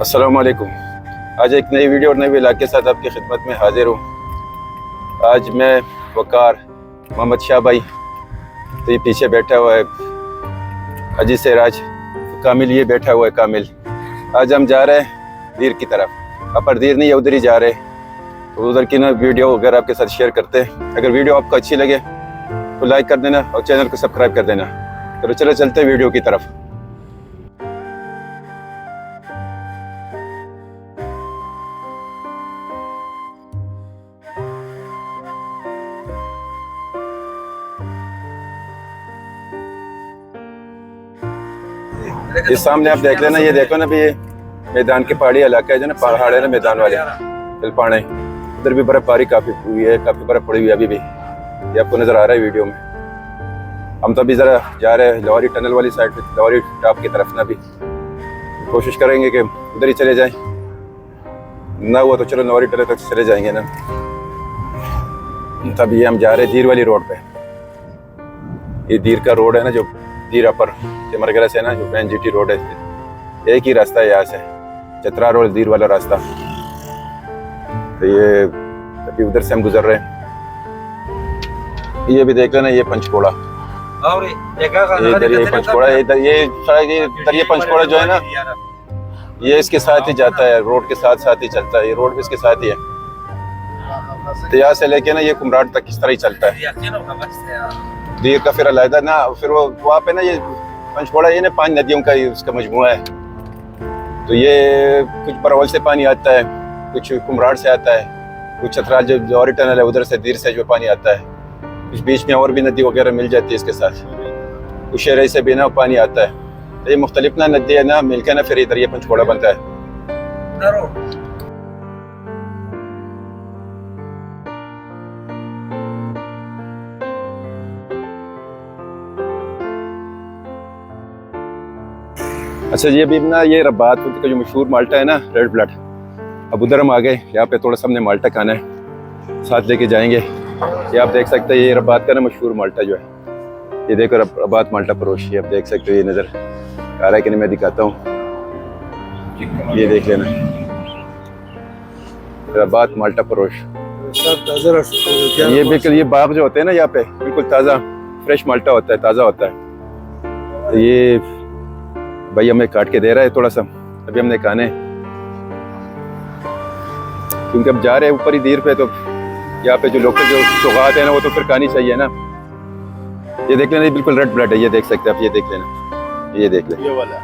अस्सलाम वालेकुम। आज एक नई वीडियो और नए व्लॉग के साथ आपकी खिदमत में हाजिर हूँ। आज मैं वकार मोहम्मद शाह भाई, तो ये पीछे बैठा हुआ है अजी सिराज, कामिल ये बैठा हुआ है कामिल। आज हम जा रहे हैं दीर की तरफ, अपर दीर नहीं है उधर ही जा रहे हैं। तो उधर की ना वीडियो वगैरह आपके साथ शेयर करते हैं। अगर वीडियो आपको अच्छी लगे तो लाइक कर देना और चैनल को सब्सक्राइब कर देना। तो चलो चलते हैं वीडियो की तरफ। इस सामने आप देख लेना, ये देखो ना भी, ये मैदान के पहाड़ी इलाका है जो ना, पहाड़ है ना मैदान वाले तिलपाने, उधर भी बर्फबारी काफी हुई है, काफी बर्फ पड़ी हुई है अभी भी, ये आपको नजर आ रहा है वीडियो में। हम तो अभी जरा जा रहे हैं लाहौरी टनल वाली साइड पे, लाहौरी टॉप की तरफ ना, भी कोशिश करेंगे कि उधर ही चले जाएं, ना हुआ तो चलो लाहौरी टनल तक चले जाएंगे ना। तब ये हम जा रहे हैं दीर वाली रोड पे। ये दीर का रोड है ना, जो दीर अपर मरगला से ना, जो NGT रोड है, एक ही रास्ता है यहाँ से, चतरा रोड दीर वाला रास्ता। तो ये अभी उधर से हम गुजर रहे हैं। ये भी देख लेना, ये पंचकोड़ा, इधर ये पंचकोड़ा, इधर ये पंचकोड़ा जो है ना, ये इसके साथ ही जाता है, रोड के साथ साथ ही चलता है, ये रोड भी इसके साथ ही है। तो यहाँ से लेके ना ये कुमराट तक इस तरह ही चलता है। दीर का फिर अलहदा ना, फिर वो वहाँ पे ना ये पंचकोड़ा, ये ना 5 नदियों का उसका मजमुआ है। तो ये कुछ बरवल से पानी आता है, कुछ कुमराट से आता है, कुछ चतराल जो लाहौरी टनल है उधर से दीर से जो पानी आता है, कुछ बीच में और भी नदी वगैरह मिल जाती है इसके साथ, कुछ शहर से भी ना पानी आता है। तो ये मुख्तलिफ ना नदी है ना, मिलकर ना फिर इधर ये पंचकोड़ा बनता है। अच्छा जी, अभी ना ये रबात का जो मशहूर माल्टा है ना, रेड ब्लड, अब उधर हम आ गए। यहाँ पे थोड़ा सा हमने माल्टा खाना है, साथ लेके जाएंगे। ये आप देख सकते हैं, ये रबात का ना मशहूर माल्टा जो है, ये देखो रबात माल्टा परोश, ये आप देख सकते हो, ये नज़र आ रहा है कि नहीं, मैं दिखाता हूँ, ये देख लेना, रबात माल्टा परोश। ये बिल्कुल, ये बाग जो होते हैं ना यहाँ पे, बिल्कुल ताज़ा फ्रेश माल्टा होता है, ताज़ा होता है। तो ये भाई हमें काट के दे रहा है थोड़ा सा, अभी हमने खाने, क्योंकि अब जा रहे हैं ऊपर ही दीर पे, तो यहाँ पे जो लोकल जो सौगात है ना, वो तो फिर खानी चाहिए ना। ये देख लेना, ये बिल्कुल रेड ब्लड है, ये देख सकते हैं आप, ये देख लेना, ये देख लेना, ये वाला,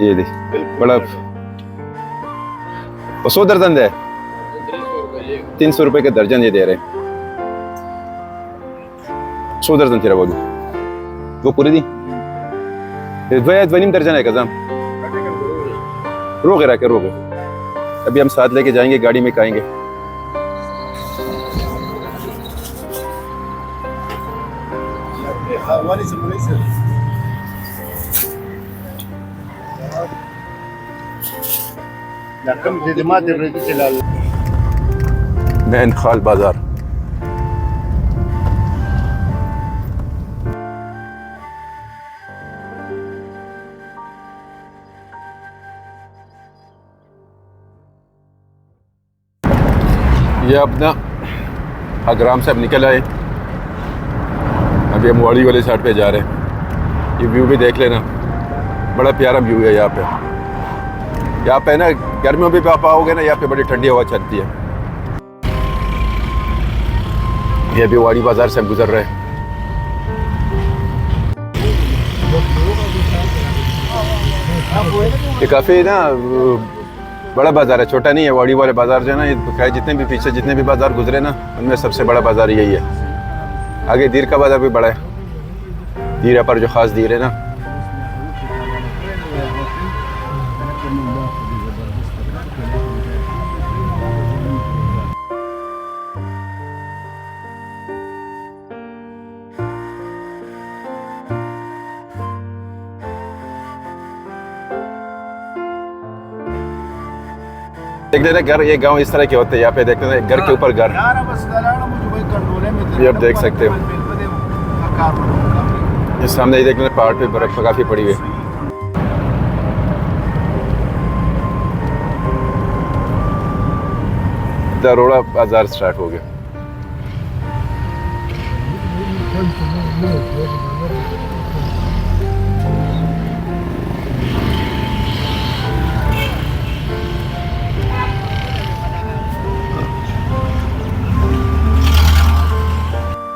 ये देख बड़ा 100 दर्जन है, 300 रुपए के दर्जन ये दे रहे हैं। 100 दर्जन तेरा बोलू वो पूरी दी दर्जन है कज़म रोगे रखे रोगे। अभी हम साथ लेके जाएंगे, गाड़ी में खाएंगे। नैन खाल बाजार, ये अपना अग्राम से अब निकल आए, अभी हम वाड़ी वाले साइड पे जा रहे हैं। ये व्यू भी देख लेना, बड़ा प्यारा व्यू है यहाँ पे। यहाँ पे ना गर्मियों में भी आप आओगे ना, यहाँ पे बड़ी ठंडी हवा चलती है। ये अभी वाड़ी बाजार से हम गुजर रहे हैं। ये काफ़ी ना बड़ा बाजार है, छोटा नहीं है। वाड़ी वाले बाजार जो है ना, ये जितने भी पीछे जितने भी बाजार गुजरे ना, उनमें सबसे बड़ा बाजार यही है। आगे दीर का बाजार भी बड़ा है, दीर पर जो खास दीर है ना। देख लेना घर, ये गांव इस तरह के होते हैं। यहाँ पे देख लेना घर के ऊपर घर, ये आप देख सकते हो। इस सामने ये देख लेना पहाड़ पे बर्फ काफी पड़ी हुई है। दरोड़ा बाजार स्टार्ट हो गया।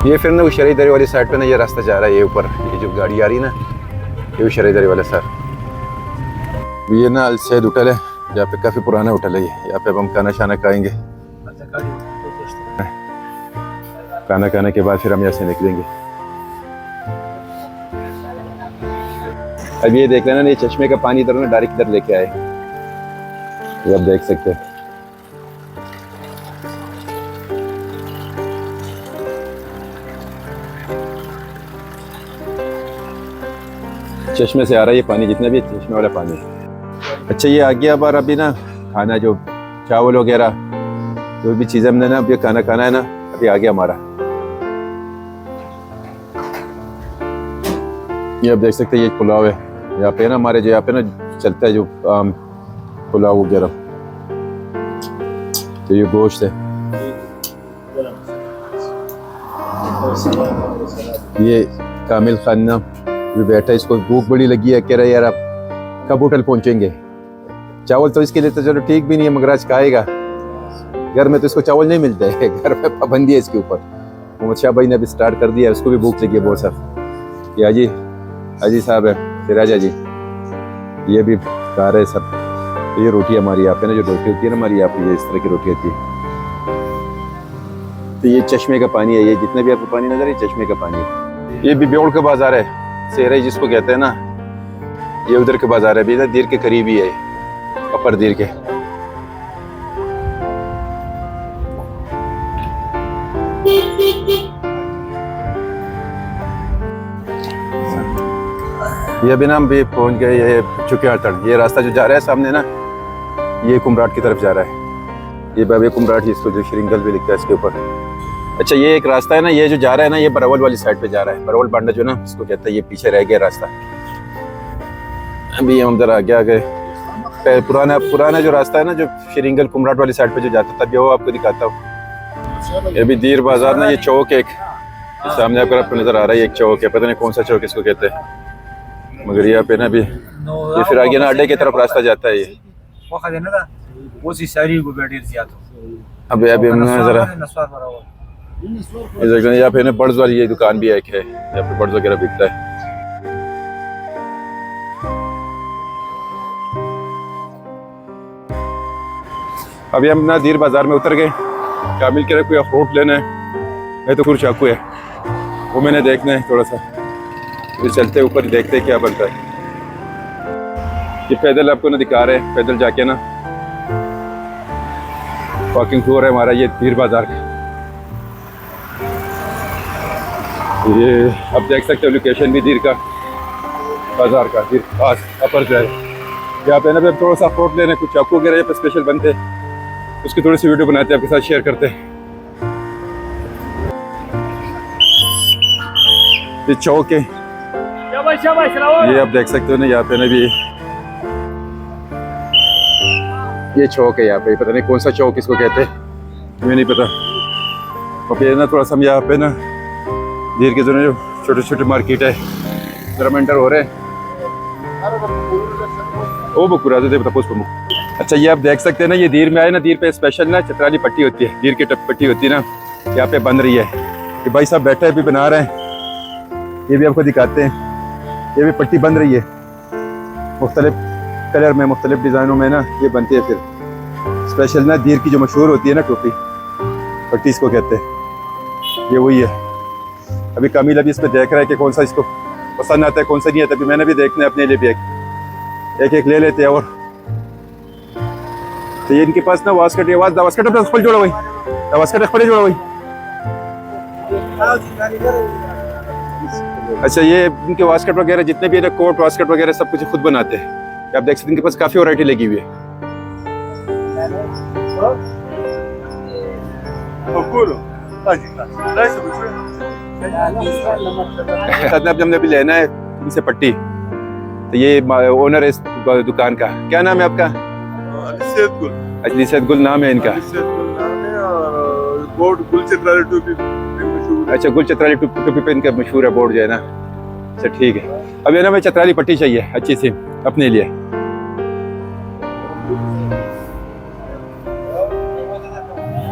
ये फिर ना वो शरीदरी वाली साइड पे ना ये रास्ता जा रहा है, ये ऊपर ये जो गाड़ी आ रही है ना, ये वो शरीदरी वाला सर। ये ना अल सैद होटल है, यहाँ पे काफ़ी पुराना होटल है ये। यहाँ पे अब हम खाना शाना खाएंगे, खाना खाने के बाद फिर हम यहाँ से निकलेंगे। अब ये देख लेना, ये चश्मे का पानी इधर ना डायरेक्ट इधर लेके आए, ये आप देख सकते हैं। चश्मे से आ रहा है ये पानी, जितना भी चश्मे वाला पानी है। अच्छा ये आ गया अब, अभी ना खाना जो चावल वगैरह जो भी चीज़ें हमने ना अभी खाना खाना है ना, अभी आ गया हमारा। ये आप देख सकते हैं, ये पुलाव है यहाँ पे ना हमारे, जो यहाँ पे ना चलता है जो पुलाव वगैरह, तो ये गोश्त है। ये कामिल खान ना भी बैठा है, इसको भूख बड़ी लगी है, कह रहा है यार आप कब होटल पहुंचेंगे। चावल तो इसके लिए तो चलो ठीक भी नहीं है, मगर आज खाएगा। घर में तो इसको चावल नहीं मिलते है, घर में पाबंदी है इसके ऊपर। मोहम्मद शाह भाई ने अभी स्टार्ट कर दिया, उसको भी भूख लगी है बहुत साहब। ये अजी साहब है, सिराजा जी, ये भी खा रहे सब। तो ये रोटी हमारी यहाँ पे ना, जो रोटी होती है ना हमारी यहाँ पे, ये इस तरह की रोटी होती है। तो ये चश्मे का पानी है, ये जितना भी आपको पानी नजर है चश्मे का पानी है। ये भी ब्योड़ का बाजार है, सेहरा जिसको कहते हैं ना, ये उधर के बाजार है, अभी इधर दीर के करीब ही है, अपर दीर के। ये अभी ना हम भी पहुंच गए, ये चुके अड़तड़। ये रास्ता जो जा रहा है सामने ना, ये कुमराट की तरफ जा रहा है। ये बाबे कुमराट, इसको जो श्रृंगल भी लिखता है इसके ऊपर। अच्छा ये एक रास्ता है ना, ये जो जा रहा है ना, ये बरावल वाली साइड पे जा रहा है। बरावल बांडा जो ना इसको कहता है, ये पीछे रह गया रास्ता। अभी हम उधर आ गए। पुराना जो रास्ता है ना, जो श्रृंगल कुमराट वाली साइड पे जो जाता था, वो आपको दिखाता हूँ। ये भी दीर बाजार ना, ये चौक एक सामने आपको नजर आ रहा है, एक चौक है, पता नहीं कौन सा चौक इसको कहते हैं, मगर यहाँ पे ना भी ये फिर आगे ना अड्डे की तरफ रास्ता जाता है। ये अभी जरा यहाँ पे ना बर्ड्स वाली ये दुकान भी एक है, यहाँ पे बर्ड्स वगैरह बिकता है। अभी हम ना दीर बाजार में उतर गए। कामिल कह रहे कोई अखरोट लेना है, मैं तो कुछ चाकू है वो मैंने देखना है थोड़ा सा। फिर चलते ऊपर देखते क्या बनता है। ये पैदल आपको ना दिखा रहे हैं, पैदल जाके ना वॉकिंग टूर है हमारा, ये दीर बाजार का। ये आप देख सकते हो लोकेशन भी दीर का बाजार का, दीर पास अपर जो है। यहाँ पे ना भी थोड़ा सा अखरोट लेने, कुछ चाकू वगैरह यहाँ पे स्पेशल बनते हैं, उसकी थोड़ी सी वीडियो बनाते हैं, आपके साथ शेयर करते हैं। ये चौक है, ये आप देख सकते हो ना, यहाँ पे ना भी ये चौक है। यहाँ पे पता नहीं कौन सा चौक इसको कहते हैं, मुझे नहीं पता। और फिर ना थोड़ा सा हम यहाँ पे ना दीर के जो छोटे छोटे मार्केट है, जरा मेंटर हो रहे हैं। ओ बकुरा दे बता उसको। अच्छा ये आप देख सकते हैं ना, ये दीर में आए ना, दीर पे स्पेशल ना चतराली पट्टी होती है, दीर की पट्टी होती है ना, यहाँ पे बन रही है। ये भाई साहब बैठे भी बना रहे हैं, ये भी आपको दिखाते हैं। ये भी पट्टी बन रही है, मुख्तलिफ कलर में, मुख्तलिफ डिज़ाइनों में ना ये बनती है। फिर स्पेशल ना दीर की जो मशहूर होती है ना टोपी, पट्टी इसको कहते हैं, ये वही है। अभी कामिल अभी इसमें देख रहा है कि कौन सा इसको पसंद आता है, कौन सा नहीं आता। अभी मैंने भी देखना है अपने लिए भी, एक ले लेते हैं। और तो ये इनके पास ना वास्कट, ये वास्कट अपना खोल जोड़ा भाई, वास्कट खोले जोड़ा भाई। अच्छा ये इनके वास्कट वगैरह जितने भी है ना, कोट वास्कट वगैरह सब कुछ खुद बनाते हैं। आप देख सकते हैं इनके पास काफी वैरायटी लगी हुई है। हमने भी लेना है इनसे पट्टी। तो ये ओनर है इस दुकान का, क्या नाम है आपका? अली सैद गुल नाम है इनका। बोर्ड गुलचित्राली टोपी मशहूर है। अच्छा, गुल चित्राली टोपी पहन के मशहूर है बोर्ड जो है ना। अच्छा ठीक है। अब ये ना मैं चित्राली पट्टी चाहिए अच्छी सी अपने लिए।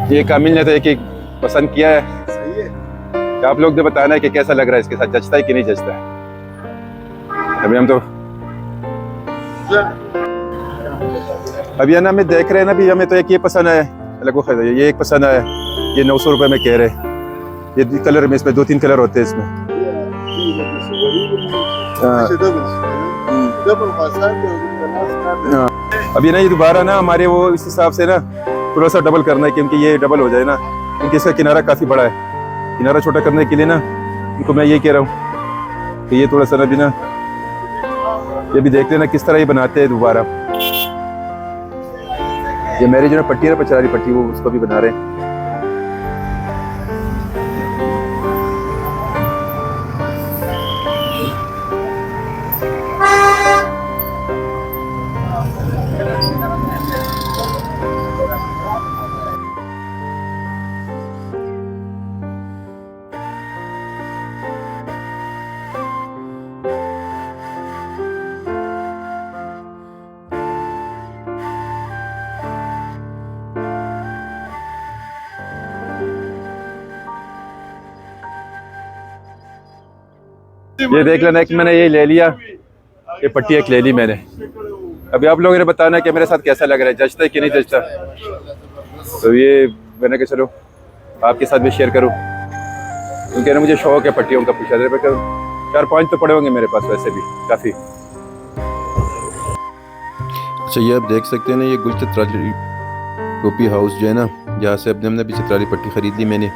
ये कामिल ने तो एक पसंद किया है। सही है। तो आप लोग तो बताना है कि कैसा लग रहा है, इसके साथ जचता है कि नहीं जचता है। अभी हम तो अभी है ना हमें देख रहे हैं ना भी, हमें तो एक ये पसंद है, ये एक पसंद है, ये 900 रुपये में कह रहे। ये कलर में, इसमें 2-3 कलर होते हैं इसमें। अभी ना ये दोबारा ना हमारे वो इस हिसाब से ना थोड़ा सा डबल करना है, क्योंकि ये डबल हो जाए ना, क्योंकि इसका किनारा काफ़ी बड़ा है। किनारा छोटा करने के लिए ना इनको मैं ये कह रहा हूँ कि ये थोड़ा सा अभी ना ये भी देख लेना किस तरह ये बनाते हैं दोबारा। ये मेरी जो ना पट्टी है ना, पचारी पट्टी, वो उसको भी बना रहे हैं। ये देख लेना कि मैंने ये ले लिया, ये पट्टी एक ले ली मैंने। अभी आप लोगों ने बताना है कि मेरे साथ कैसा लग रहा है, जचता है कि नहीं जचता। तो ये मैंने कहा चलो आपके साथ भी शेयर करूं, क्योंकि ना मुझे शौक है पट्टियों का। पूछा 4-5 तो पड़े होंगे मेरे पास वैसे भी काफ़ी। अच्छा, ये आप देख सकते हैं ना, ये गुल चित्राली टोपी हाउस जो है ना, यहाँ से हमने अभी चित्राली पट्टी ख़रीद ली मैंने।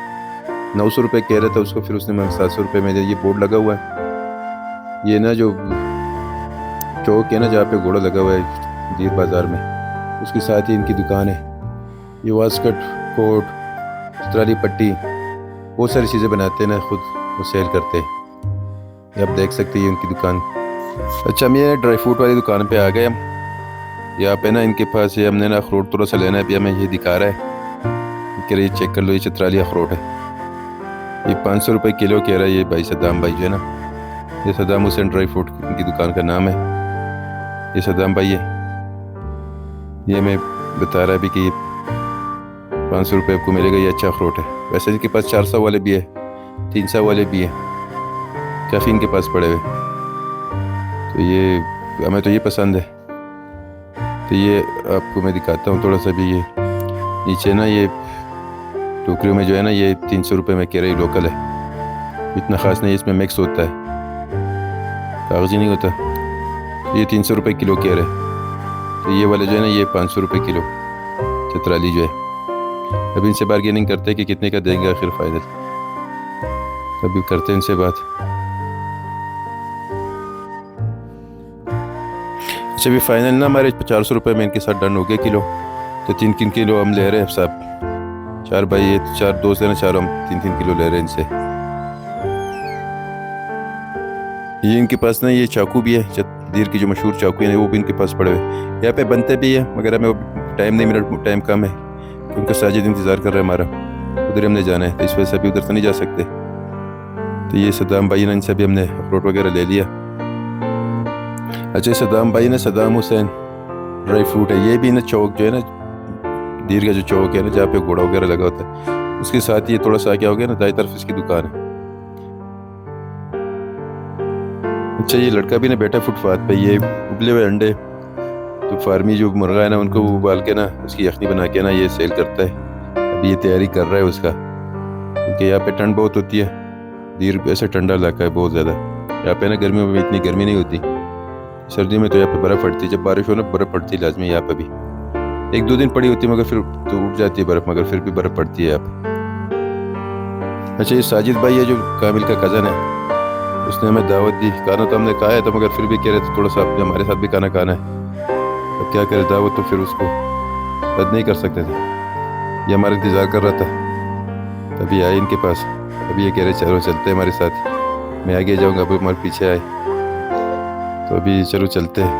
900 रुपये कह रहा था उसको, फिर उसने मैं 700 रुपये में। ये बोर्ड लगा हुआ है, ये ना जो चौक है ना जहाँ पे घोड़ा लगा हुआ है दीर बाज़ार में, उसके साथ ही इनकी दुकान है। ये वास्कट, कोट, चित्राली पट्टी, बहुत सारी चीज़ें बनाते हैं ना, खुद वो सेल करते हैं। ये आप देख सकते हैं उनकी दुकान। अच्छा, हम ये ड्राई फ्रूट वाली दुकान पे आ गए। हम यहाँ पे ना इनके पास ये हमने ना अखरोट थोड़ा सा लेना है। अभी हमें ये दिखा रहा है कि ये चेक कर लो, ये चित्राली अखरोट है। ये 500 रुपये किलो कह रहा है ये भाई सद्दाम भाई जो है ना। ये सद्दाम हुसैन ड्राई फ्रूट की दुकान का नाम है। ये सद्दाम भाई है, ये मैं बता रहा है अभी कि ये 500 रुपये आपको मिलेगा। ये अच्छा अखरोट है। वैसे इनके पास 400 वाले भी है, 300 वाले भी है, काफ़ी इनके पास पड़े हुए। तो ये हमें तो ये पसंद है। तो ये आपको मैं दिखाता हूँ थोड़ा सा भी। ये नीचे ना ये टोकरियों में जो है ना, ये 300 रुपये में कह रही लोकल है, इतना ख़ास नहीं। इसमें मिक्स होता है, कागजी नहीं होता। ये 300 रुपये किलो कह रहे। तो ये वाले जो है ना, ये 500 रुपये किलो चित्राली जो है। अभी इनसे बार्गेनिंग करते हैं कि कितने का देंगे आखिर फाइनल, तभी करते हैं इनसे बात। अच्छा, अभी फाइनल ना हमारे 400 रुपये में इनके साथ डन हो गया किलो। तो 3-3 किलो हम ले रहे हैं साहब। 4 भाई, ये 4 दोस्त है ना, 4 हम 3-3 किलो ले रहे हैं इनसे। ये इनके पास ना ये चाकू भी है, दीर की जो मशहूर चाकू है वो भी इनके पास पड़े हुए। यहाँ पे बनते भी है, मगर हमें टाइम नहीं मिला, टाइम कम है, क्योंकि साजिद इंतज़ार कर रहा है हमारा, उधर हमने जाना है। तो इस वजह से अभी उधर तो नहीं जा सकते। तो ये सद्दाम भाई ने, इनसे भी हमने अखरोट वगैरह ले लिया। अच्छा, सद्दाम भाई ने सद्दाम हुसैन ड्राई फ्रूट है। ये भी ना चौक जो है ना, दीर का जो चौक है ना जहाँ पे घोड़ा वगैरह लगा होता है, उसके साथ ये थोड़ा सा क्या हो गया ना, दाई तरफ इसकी दुकान है। अच्छा, ये लड़का भी ना बैठा फुटपाथ पे। ये उबले हुए अंडे तो फार्मी जो मुर्गा है ना, उनको उबाल के ना उसकी यखनी बना के ना ये सेल करता है। अभी ये तैयारी कर रहा है उसका, क्योंकि यहाँ पे ठंड बहुत होती है। दीर ऐसे ठंडा इलाका है बहुत ज़्यादा। यहाँ पे ना गर्मियों में इतनी गर्मी नहीं होती, सर्दियों में तो यहाँ पे बर्फ़ पड़ती है। जब बारिश हो ना बर्फ़ पड़ती है लाजमी यहाँ पे भी। 1-2 दिन पड़ी होती है, मगर फिर तो उठ जाती है बर्फ़, मगर फिर भी बर्फ़ पड़ती है यहाँ पे। अच्छा, ये साजिद भाई है जो कामिल का कज़न है, उसने हमें दावत दी। खाना तो हमने खाया था, मगर फिर भी कह रहे थे थोड़ा सा हमारे साथ भी खाना खाना है। अब क्या करे, दावत तो फिर उसको रद्द नहीं कर सकते थे। ये हमारा इंतज़ार कर रहा था, तभी आए इनके पास। अभी ये कह रहे चलो चलते हैं हमारे साथ, मैं आगे जाऊँगा, अभी हमारे पीछे आए। तो अभी चलो चलते हैं।